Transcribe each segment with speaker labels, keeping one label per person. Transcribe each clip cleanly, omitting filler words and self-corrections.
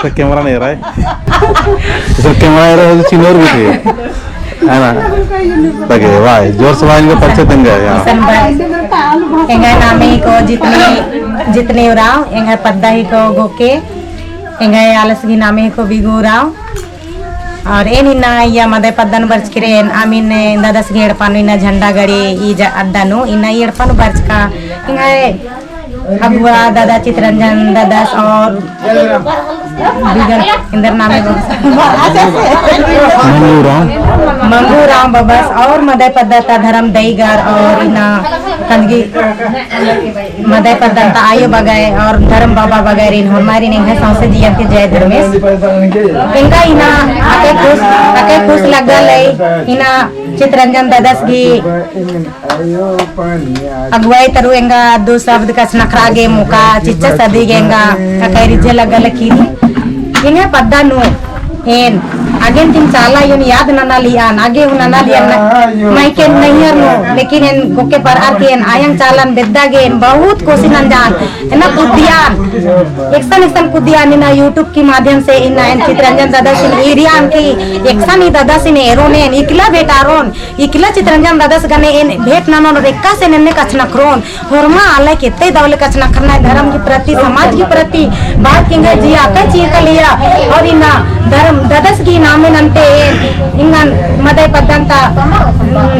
Speaker 1: तो कैमरा नहीं रहा है तो कैमरा रहा है चिनोर भी थी है ना लगे वाह जोर से वाइन का परिचय देंगे यार
Speaker 2: एंगा नामे को जितने उराव एंगा पद्दा ही को गोके एंगा आलस की नामे को बिगो उराव और एन इना या मदे पद्दन बर्च किरेन आमीन दादस गेड़ पानु इना झंडा गड़ी ई अड्डानु इना येड़ पानु बर्च का एंगा अगुआ दादा चित्रंजन दादास और इंदर नामे मंगू राम बबस और मदय पद्धता धर्म दईगर और इना कंदगी मदय पद्धता आयु बगाए और धर्म बाबा वगैरह इन हमारी ने है सांसे जिया के जय धर्मेश इनका इना आके खुश लगा ले इना चित्रंजन दादास की अगुवाई तरु एंगा दो शब्द का नखरागे मुका चिच्चा सदी गेंगा ककई रिजे लगल की इन्हें पद्दा नु एन आगे तीन चाला यून याद नना लियान आगे उन नना लियान मैं के नहीं नो लेकिन इन गोके पर आके इन आयन चालन बेद्दा गेन बहुत कोशिश नंजान ना कुदियान एक्शन कुदियान ना यूट्यूब के माध्यम से इन चित्रंजन दादा सिन एरियान की एक्शन ही दादा सिन एरोने इकला बेटारोन इकला चित्रंजन दादा से गने इन भेट नानो रेक्का से नन्ने कचना क्रोन होरमा आले केते दवले कचना करना धर्म के प्रति समाज के प्रति बात किंगे जी आके चीज का लिया और इना धर्म दादस की नामे नंते इंगन मदय पद्धंता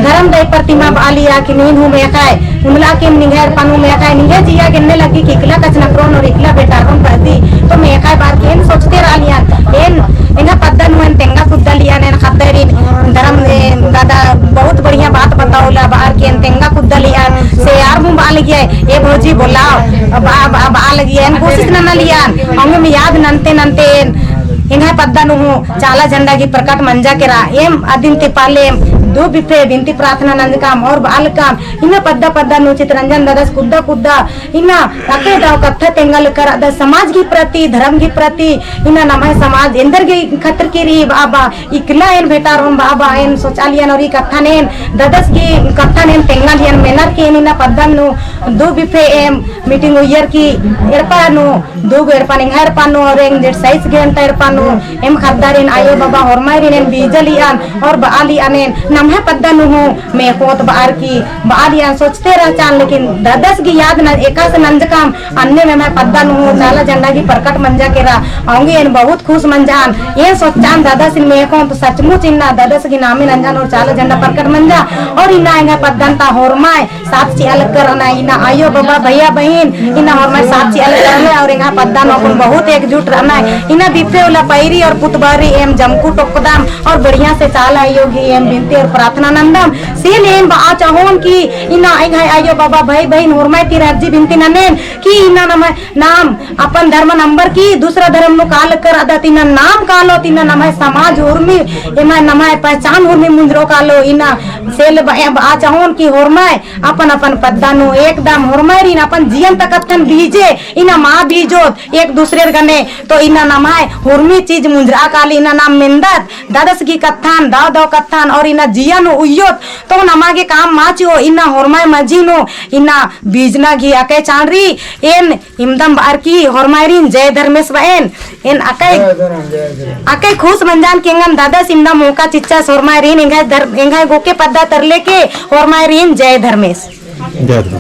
Speaker 2: धर्म दय प्रतिमा बालिया की नींद हूँ मैं खाए उमला के निगहर पानू मैं खाए निगह जिया गिनने लगी कि इकला कचना क्रोन और इकला बेटा रोन पड़ती तो मैं खाए बार के सोचते रह लिया एन इंगा पद्धन हुए तेंगा कुद्दा लिया ने खतरी धर्म दादा बहुत बढ़िया बात बताओला बाहर के तेंगा कुद्दा लिया से यार मुंह बाल गया ये भौजी बोलाओ बाल गया कोशिश न लिया हमें में याद नंते नंते इंगा पद्दा नु चाला झंडा की प्रकट मंजा के रा एम अदिन ते पाले दो बिफे बिनती प्रार्थना नंद काम और बाल काम इना पद्दा पद्दा नु चित्रंजन दादस कुद्दा कुद्दा इना अके दाव कथा तेंगल कर द समाज की प्रति धर्म की प्रति इना नमः समाज इंदर की खतर की री बाबा इकला एन बेटा रोन बाबा एन सोचालियन और कथा नेन दादस की कथा नेन तेंगलियन मेनर की इना पद्दा नु दो बिफे एम मीटिंग ईयर की एरपा नु दो एरपा निंगर पानु और एंग जेट साइज गेंटा एरपा एम खद्दारिन आयो बाबा होरमारिन बीजलियान और बालियान नमः पद्दा नु मैं कोत बार की बालियान सोचते रह चान लेकिन दादस की याद न एका से नंजकाम अन्य में मैं पद्दा नु चाला झंडा की प्रकट मंजा के रा आऊंगी इन बहुत खुश मंजान ये सोचान दादा सिन में को तो सचमुच इन्ना दादस की नामे नंजान और चाला झंडा प्रकट मंजा और इन्ना आएगा पद्दंता होरमाय साथ ची अलग करना इन्ना आयो बाबा भैया बहन इन्ना होरमाय साथ ची अलग करना और इन्ना पद्दा नो बहुत एकजुट रहना इन्ना बिफे वाला पैरी और पुतबारी एम जमकू टोकदाम और बढ़िया से चाल आयोगी एम बिनती और प्रार्थना नंदम सील एम बा चाहोन की इना आयो बाबा भाई बहन होरमाय ती राजी बिनती ननेन की इना नाम अपन धर्म नंबर की दूसरा धर्म नु काल कर अदा तिना नाम कालो तिना नमः समाज उर्मी एमा नमः पहचान उर्मी मुंजरो कालो इना सेल बा चाहोन की होरमाय अपन अपन पद्दा नु एकदम होरमाय रिन अपन जीवन तकथन बीजे इना मां बीजोत एक दूसरे गने तो इना नमः होरमी चीज मुंजरा काली इना नाम मिंदत दादस की कथान दाव दाव कथान और इना जियानो उयोत तो नमा के काम माचो इना होरमाय मजीनो इना बीजना घी अके चांडरी एन इमदम बार की होरमायरिन जय धर्मेश बहन एन अके खुश मंजान केंगन दादा सिमदा मोका चिच्चा होरमायरिन इंगा गोके पद्दा तरले के होरमायरिन जय धर्मेश।